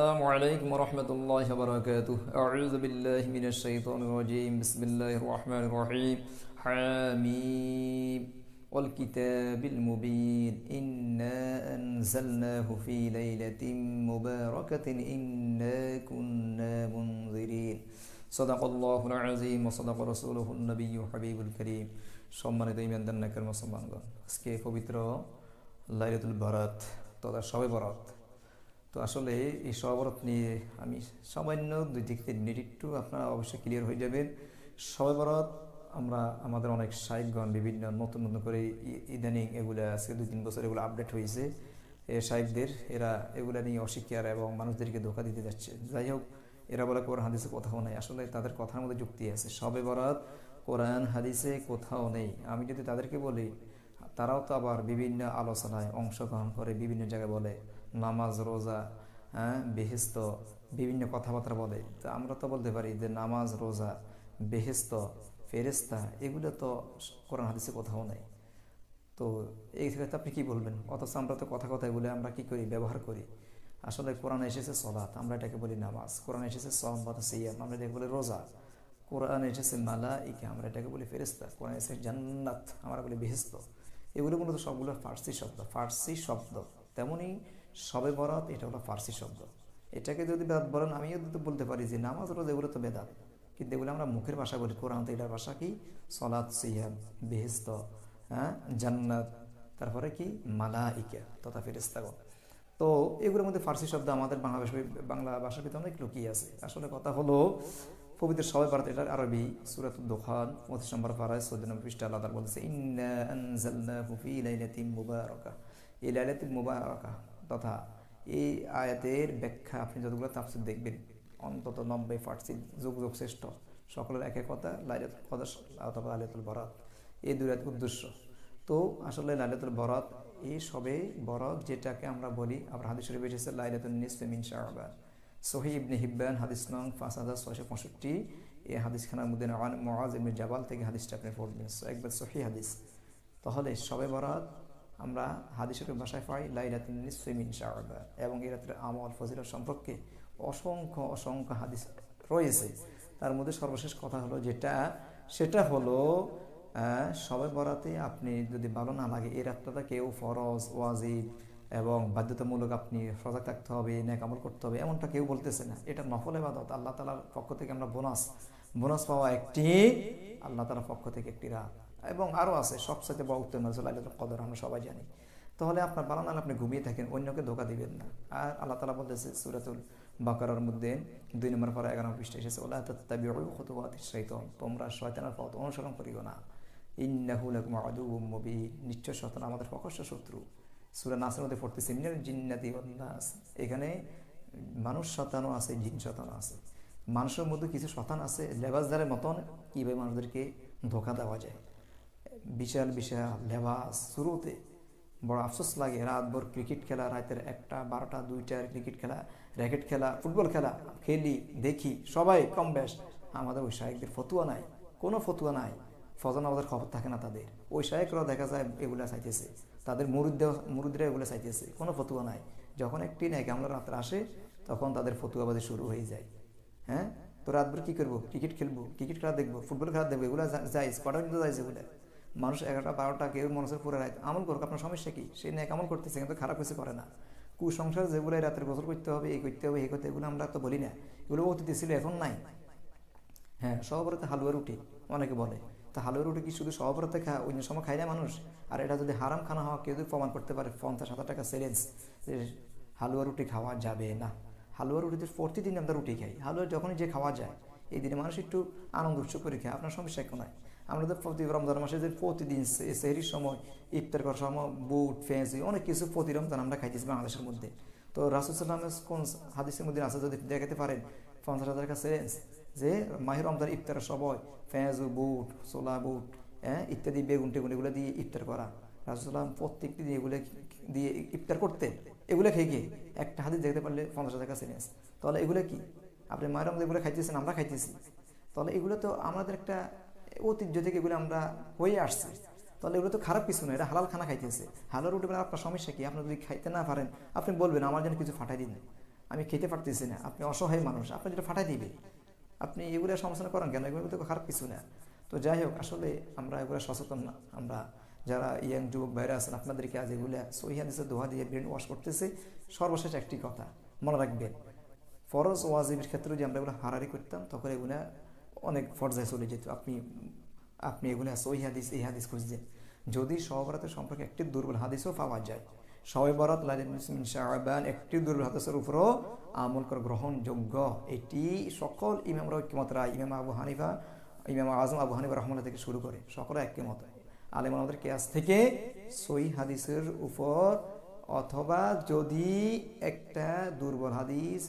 السلام عليكم ورحمة الله وبركاته. أعوذ بالله من الشيطان الرجيم. بسم الله الرحمن الرحيم. حميم والكتاب المبين إنا أنزلناه في ليلة مباركة إنا كنا منذرين صدق الله العظيم وصدق رسوله النبي حبيب الكريم. সম্মানিত ঈমানদার নেককার মুসলমানগণ, আজকে পবিত্র লাইলাতুল বারাত তথা শবে বরাত। তো আসলে এই শবে বরাত নিয়ে আমি সামান্য 2-3 মিনিট একটু আপনারা অবশ্যই ক্লিয়ার হয়ে যাবেন। শবে বরাত আমরা আমাদের অনেক শাইখগণ বিভিন্ন নতুন নতুন করে ইদানিং এগুলো আজকে 2-3 বছর এগুলো আপডেট হয়েছে। শাইখদের এরা এগুলা নিয়ে অস্বীকার এবং মানুষদেরকে ধোঁকা দিতে যাচ্ছে। যাই হোক, এরা বলে কোরআন হাদিসে কোথাও নেই। আসলে তাদের কথার মধ্যে যুক্তি আছে। শবে বরাত কোরআন হাদিসে কোথাও নেই। আমি যদি তাদেরকে বলি, তারাও তো আবার বিভিন্ন আলোচনায় অংশগ্রহণ করে বিভিন্ন জায়গায় বলে নামাজ, রোজা, বেহেশত, বিভিন্ন কথাবার্তা বলে। তো আমরা তো বলতে পারি যে নামাজ, রোজা, বেহেশত, ফেরেশতা এগুলো তো কোরআন হাদিসে কোথাও নেই। তো এই ক্ষেত্রে আপনি কি বলবেন? অথচ আমরা তো কথায় বলে আমরা কি করি, ব্যবহার করি। আসলে কোরআনে এসেছে সলাত, আমরা এটাকে বলি নামাজ। কোরআনে এসেছে সওম বা সিয়াম, আমরা এটাকে বলি রোজা। কোরআনে এসেছে মালাইকা, আমরা এটাকে বলি ফেরেশতা। কোরআনে এসেছে জান্নাত, আমরা বলি বেহেশত। এগুলো মূলত সবগুলো ফার্সি শব্দ। তেমনই শবে বরাত এটা হলো ফার্সি শব্দ। এটাকে যদি বেদাত বলেন, আমিও তো বলতে পারি যে নামাজ, রোজা এগুলো তো বেদাত, কিন্তু এগুলো আমরা মুখের ভাষা বলি। কোরআন তো এটার ভাষা কি? সলাত, সিয়াম, বেহেশত, জান্নাত, তারপরে কি মালাইকা তথা ফেরেশতাগণ। তো এগুলোর মধ্যে ফার্সি শব্দ আমাদের বাংলা ভাষার ভিতরে অনেক লুকিয়ে আছে। আসলে কথা হলো, পবিত্র শবে বরাত এটার আরবি সূরাতুদ দুখান 25 নম্বর পারায় 14 নম্বর পৃষ্ঠা আল্লাহ তাআলা বলেছে ইন্না আনজালনাহু ফি লাইলাতিন মুবারাকাহ। এই লাইলাতুল মুবারাকাহ তথা এই আয়াতের ব্যাখ্যা আপনি যতগুলো তাফসীর দেখবেন, অন্তত 90% যুগ শ্রেষ্ঠ সকলের এক কথা লাইলাতুল কদর অথবা লাইলাতুল বরাত, এই দুই রাতের উদ্দেশ্য। তো আসলে লাইলাতুল বরাত, এই শবে বরাত যেটাকে আমরা বলি, আবার হাদিস শরীফে এসেছে লাইলাতুন নিসফি মিন শাবান। সহিহ ইবনে হিব্বান হাদিস নং 5665, এই হাদিসখানার মধ্যে মুআজ ইবনে জাবাল থেকে হাদিসটা আপনি পড়বেন, একবার সহিহ হাদিস। তাহলে শবে বরাত আমরা হাদিসের ভাষায় পাই লাইলাতুন নিসফি মিন শাবান, এবং এই রাতের আমল ফজিলত সম্পর্কে অসংখ্য হাদিস রয়েছে। তার মধ্যে সর্বশেষ কথা হলো সেটা হলো শবে বরাতে আপনি যদি ভালো না লাগে, এই রাতটা কেউ ফরজ, ওয়াজিব এবং বাধ্যতামূলক আপনি সজাগ থাকতে হবে, নেক আমল করতে হবে, এমনটা কেউ বলতেছে না। এটা নফল ইবাদত, আল্লাহ তাআলার পক্ষ থেকে আমরা বোনাস পাওয়া একটি আল্লাহ তাআলার পক্ষ থেকে একটি রাত। এবং আরও আছে, সবচেয়ে বড় উত্তম হচ্ছে লাইলাতুল কদর, আমরা সবাই জানি। তাহলে আপনার ভালো না, আপনি ঘুমিয়ে থাকেন, অন্যকে ধোঁকা দিবেন না। আর আল্লাহ তাআলা বলতেছে সূরাতুল বাকারার মধ্যে 2 নম্বর পারা 11 পৃষ্ঠা এসেছে, ওয়ালা তাত্তাবিউ খুতুওয়াতিশ শাইতান, তোমরা শয়তানের পথ অনুসরণ করিও না। ইন্নাহু লাকুম আদুউম মুবিন, নিশ্চয় শয়তান আমাদের প্রকাশ্য শত্রু। সূরা নাসের মধ্যে পড়তেছি মিনাল জিন্নাতি ওয়ান নাস, এখানে মানুষ শয়তানও আছে, জিন শয়তানও আছে। মানুষের মধ্যে কিছু শয়তান আছে লেবাসদারের মতন, কীভাবে মানুষদেরকে ধোঁকা দেওয়া যায়। বিশাল লেবাস। শুরুতে বড় আফসোস লাগে, রাতভর ক্রিকেট খেলা, রাতের 1টা 12টা 2টার ক্রিকেট খেলা, র্যাকেট খেলা, ফুটবল খেলা খেলি, দেখি সবাই কম বেশ। আমাদের ওই শায়েখদের ফতুয়া নাই, কোনো ফতুয়া নাই, ফজর নামাজের খবর থাকে না তাদের। ওই শায়েখরাও দেখা যায় এগুলা চাইতেছে, তাদের মুরিদরা এগুলো চাইতেছে, কোনো ফতুয়া নাই। যখন একটি নেক আমরা রাত্রে আসে, তখন তাদের ফতুয়াবাজি শুরু হয়ে যায়। তো রাতভর কী করবো? ক্রিকেট খেলবো, ক্রিকেট খেলা দেখবো, ফুটবল খেলা দেখবো, এগুলো যাইজ, কটা কিন্তু যাইজ এগুলো। মানুষ 11টা 12টা কেউ মনসের পুরো রাত আমল করুক, আপনার সমস্যা কি? সে নেক আমল করতেছে, কিন্তু খারাপ কিছু করে না। কুসংসার যেগুলো রাতের গোসল করতে হবে, এই করতে হবে, এই করতে, এগুলো আমরা তো বলি না। এগুলো অতীতে ছিল, এখন নাই। শবে বরাতে হালুয়া রুটি অনেকে বলে, তা হালুয়া রুটি কি শুধু শবে বরাতে খায়? অন্য সময় খায় না মানুষ? আর এটা যদি হারাম খানা হওয়া কেউ যদি প্রমাণ করতে পারে, 50,000 টাকা চ্যালেঞ্জ যে হালুয়া রুটি খাওয়া যাবে না। হালুয়া রুটিতে প্রতিদিন আমরা রুটি খাই, হালুয়া যখনই যে খাওয়া যায়, এই দিনে মানুষ একটু আনন্দ উৎসব করে খায়, আপনার সমস্যা কেউ নাই। আমরা তো প্রতি রমজান মাসে যে প্রতিদিন সেহরির সময়, ইফতার করার সময় বুট, ফেঁসি, অনেক কিছু প্রতি রমজান আমরা খাইতেছি বাংলাদেশের মধ্যে। তো রাসূল সাল্লাল্লাহু আলাইহি ওয়াসাল্লাম কোন হাদিসের মধ্যে আছে যদি দেখাতে পারেন 50,000 টাকা চ্যালেঞ্জ, যে মাহে রমজান ইফতারের সময় ফেঁজু, বুট, ছোলা বুট ইত্যাদি, বেগুন টেগুন এগুলো দিয়ে ইফতার করা। রাসূল সাল্লাল্লাহু আলাইহি ওয়াসাল্লাম প্রত্যেকটি দিন এগুলো দিয়ে ইফতার করতেন। এগুলো খেয়ে গিয়ে একটা হাদিস দেখতে পারলে 50,000 টাকা চ্যালেঞ্জ। তাহলে এগুলো কি? আপনি মাহে রমজান এগুলো খাইতেছেন, আমরা খাইতেছি। তাহলে এগুলো তো আমাদের একটা ঐতিহ্য থেকে এগুলো আমরা হয়ে আসছি। তাহলে এগুলো তো খারাপ কিছু নয়, এটা হালাল খানা খাইতেছে। হালাল রুটি আপনার সমস্যা কি? আপনি যদি খাইতে না পারেন, আপনি বলবেন আমার জন্য কিছু ফাটাই দিন। আমি খেতে পারতেছি না, আপনি অসহায় মানুষ, আপনি যেটা ফাটাই দিবে, আপনি এগুলো সমালোচনা করেন কেন? এগুলো তো খারাপ কিছু না। তো যাই হোক, আসলে আমরা এগুলো সচেতন না। আমরা যারা ইয়াং যুবক ভাইরা আছেন, আপনাদেরকে আজ এগুলো সহিহ হাদিসের দোহা দিয়ে ব্রেন ওয়াশ করতেছে। সর্বশেষ একটি কথা মনে রাখবেন, ফরজ ওয়াজিবের ক্ষেত্রে যদি আমরা এগুলো হারারি করতাম, তখন এগুলো অনেক পর্যায়ে চলে যেত। আপনি এগুলো সহিহ হাদিস, এই হাদিস খুঁজছেন, যদি শবে বরাতের সম্পর্কে একটি দুর্বল হাদিসও পাওয়া যায়, শবে বরাত মিন শাবান একটি দুর্বল হাদিসের উপরও আমল করা গ্রহণযোগ্য, এটি সকল ইমামরা ঐক্যমত রায়। ইমাম আবু হানিফা, ইমাম আজম আবু হানিফা রহমাল্লাহ থেকে শুরু করে সকলে ঐক্যমত। আলেম আমাদের কেয়াস থেকে সহিহ হাদিসের উপর, অথবা যদি একটা দুর্বল হাদিস,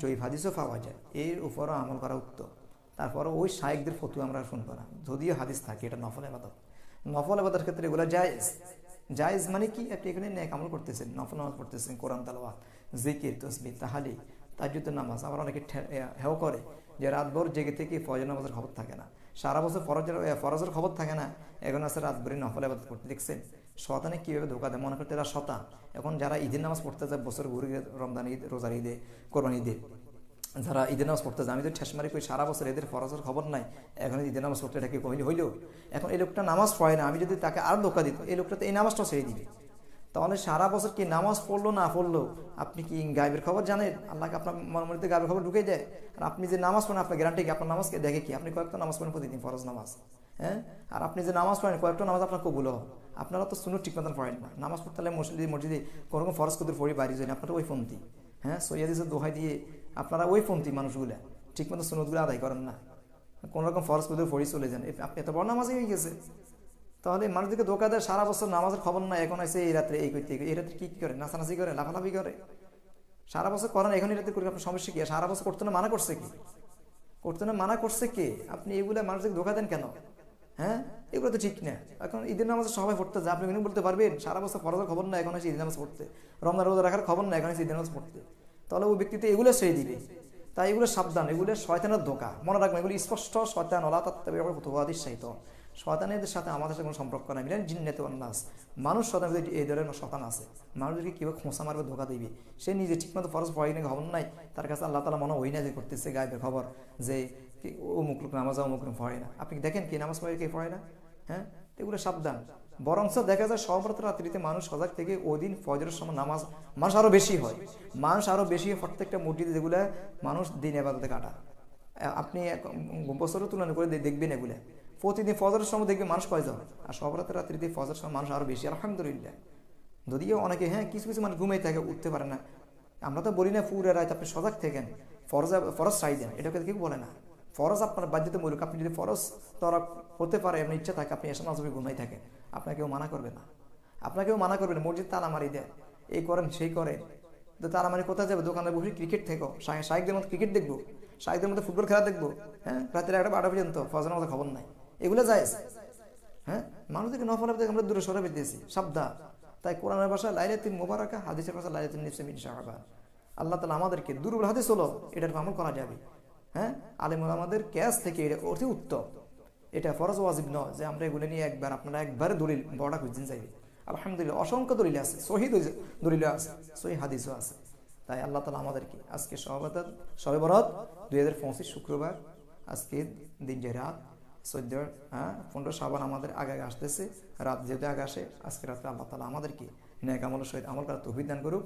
জয়ীফ হাদিসও পাওয়া যায়, এর উপরও আমল করা উত্তম। তারপরে ওই শায়েখদের ফতোয়া আমরা শুনবো না, যদিও হাদিস থাকে। এটা নফল ইবাদত, নফল ইবাদতের ক্ষেত্রে এগুলো জায়েজ। জায়েজ মানে কি? আপনি এখানে নেক আমল করতেছেন, নফল নামাজ পড়তেছেন, কোরআন তালাওয়াত, জিকির, তাসবিহ, তাহলিল, তাহাজ্জুদের নামাজ। আবার অনেকে হেও করে যে রাতভর জেগে থেকে ফজর নামাজের খবর থাকে না, সারা বছর ফরজের খবর থাকে না, এখন আছে রাতভরি নফল ইবাদত করতে। দেখছেন শয়তানে কিভাবে ধোকা দেয়? মনে করতে এরা শয়তান। এখন যারা ঈদের নামাজ পড়তে যায় বছর ঘুরে, রমজান ঈদ, রোজার ঈদে, কোরবান ঈদে, যারা ঈদের নামাজ পড়তে যায়, আমি তো ঠেসমারি করি সারা বছর এদের ফরজের খবর নাই, এখন ঈদের নামাজ পড়তে, এটা কি হইল? এখন এই লোকটা নামাজ পড়ে না, আমি যদি তাকে আর ধোকা দিত, এই লোকটা তো এই নামাজটা ছেড়ে দিবে। তাহলে সারা বছর কি নামাজ পড়লো না পড়লো, আপনি কি গায়েবের খবর জানেন? আল্লাহকে আপনার মনের মধ্যে গায়েবের খবর ঢুকে দেয়। আর আপনি যে নামাজ পড়েন, আপনার গ্যারান্টি কি? আপনার নামাজকে দেখে কি? আপনি কয়েকটা নামাজ পড়েন প্রতিদিন, ফরজ নামাজ, হ্যাঁ? আর আপনি যে নামাজ পড়েন, কয়েকটা নামাজ আপনার কবুল হয়। আপনারা তো সুন্নত ঠিক মতন পড়েন না। নামাজ পড়তে হলে মসজিদে কোনো ফরজ কদর পড়ি বাইরে যান, আপনারা ওই পন্থী, হ্যাঁ, সহিহ হাদিসের দোহাই দিয়ে আপনারা ওই পন্থী মানুষগুলা ঠিক মতো সুন্নতগুলো আদায় করেন না, কোন রকম ফরজ কদর পড়ি চলে যান, আপনি এত বড় নামাজই হয়ে গেছে। তাহলে মানুষদেরকে ধোকা দেয়, সারা বছর নামাজের খবর না, এখন আছে এই রাত্রে এই করতে, এই রাত্রে কি করে? নাচানাচি করে, লাফালাফি করে, সারা বছর করেন, এখন এই রাত্রে করে আপনার সমস্যা কি? সারা বছর করতে না মানা করছে কি? করতে না মানা করছে কে? আপনি এগুলো মানুষকে ধোকা দেন কেন? হ্যাঁ, এগুলো তো ঠিক না। এখন ঈদের নামাজে সবাই পড়তে যায়, আপনি কিন্তু বলতে পারবেন সারা বছর ফরজের খবর না, এখন আছে ঈদের নামাজ পড়তে, রমজান রোজা রাখার খবর না, এখন আছে ঈদের নামাজ পড়তে। তাহলে ওই ব্যক্তিতে এগুলো ছেড়ে দিবে। তাই এগুলো সাবধান, এগুলো শয়তানের ধোকা, মনে রাখবেন। এগুলো স্পষ্ট শয়তান ওলা তাত্তাবিউ খুতুওয়াতিশ শাইতান। শয়তানের সাথে আমাদের সাথে কোনো সম্পর্ক নাই। মিনাল জিন্নাতি ওয়ান নাস, মানুষ শয়তানের এই ধরনের শয়তান আছে, মানুষদেরকে কীভাবে খোঁচা মারবে, ধোকা দিবে। সে নিজে ঠিকমতো ফরজ পড়ে না, খবর নাই, তার কাছে আল্লাহ তাআলা মনে হয় না যে করতেছে গায়েবের খবর, যে অমুক লোক নামাজ অমুক লোক পড়ে না। আপনি দেখেন কি নামাজ পড়ে কে পড়ে না? হ্যাঁ, এগুলো সাবধান। বরঞ্চ দেখা যায় শবে রাত্রিতে মানুষ সজাগ থেকে ওই দিন ফজরের সময় নামাজ মানুষ আরো বেশি হয়, মানুষ আরো বেশি হয়। প্রত্যেকটা মসজিদে যেগুলো মানুষ দিন ইবাদতে কাটা, আপনি বছরের তুলনা করে দেখবেন এগুলা প্রতিদিন ফজরের সময় দেখবেন মানুষ কয়জন, আর শবে রাত্রিতে ফজরের সময় মানুষ আরো বেশি, আলহামদুলিল্লাহ। যদিও অনেকে, হ্যাঁ, কিছু কিছু মানুষ ঘুমাই থাকে, উঠতে পারে না। আমরা তো বলি না পুরো রাত আপনি সজাগ থাকেন, ফরজ চাই দেন, এটাকে কেউ বলে না। ফরজ আপনার বাধ্যতামূলক। আপনি যদি ফরজ তরা হতে পারে, আপনার ইচ্ছা থাকে, আপনি এসে নাজবে ঘুমাই থাকেন, আপনাকেও মানা করবে না, আপনাকেও মানা করবে না। মসজিদ তালা মারি দেয়, এই করেন সেই করেন, তো তালা মারি কোথায় যাবে? দোকানে বসে ক্রিকেট থেকো, শাইকদের মতো ক্রিকেট দেখবো, শাইকদের মতো ফুটবল খেলা দেখবো, হ্যাঁ, রাতের 1টা-12টা পর্যন্ত ফজরের মতো খবর নাই, এগুলো জায়েজ। হ্যাঁ, মানুষদেরকে নফল থেকে আমরা দূরে সরে পেতেছি, সাবধান। তাই কোরআনের ভাষা লাইলাতুল মুবারাকা, হাদিসের ভাষা লাইলাতুন নিসফি মিন শাবান। আল্লাহ তাআলা আমাদেরকে দুর্বল হাদিস হলো এটার আমল করা যাবে। হ্যাঁ, আলেম ওলামাদের ক্যাস থেকে এটা অতি উত্তম। এটা ফরজ ওয়াজিব নয় যে আমরা এগুলো নিয়ে একবার আপনারা একবারে দলিল বড়া খুঁজছেন চাইবে। আলহামদুলিল্লাহ অসংখ্য দলিল আছে, সহিহ দলিল আছে, সহিহ হাদিসও আছে। তাই আল্লাহ তাআলা আমাদেরকে আজকে শবে বরাত 2025 শুক্রবার, আজকে দিন যে রাত 15 শাবান আমাদের আগে আসতেছে, রাত যেহেতু আগে আসে, আজকে রাত্রে আল্লাহ তাআলা আমাদেরকে নেক আমলের সহিত আমল করার তৌফিক দান করুক।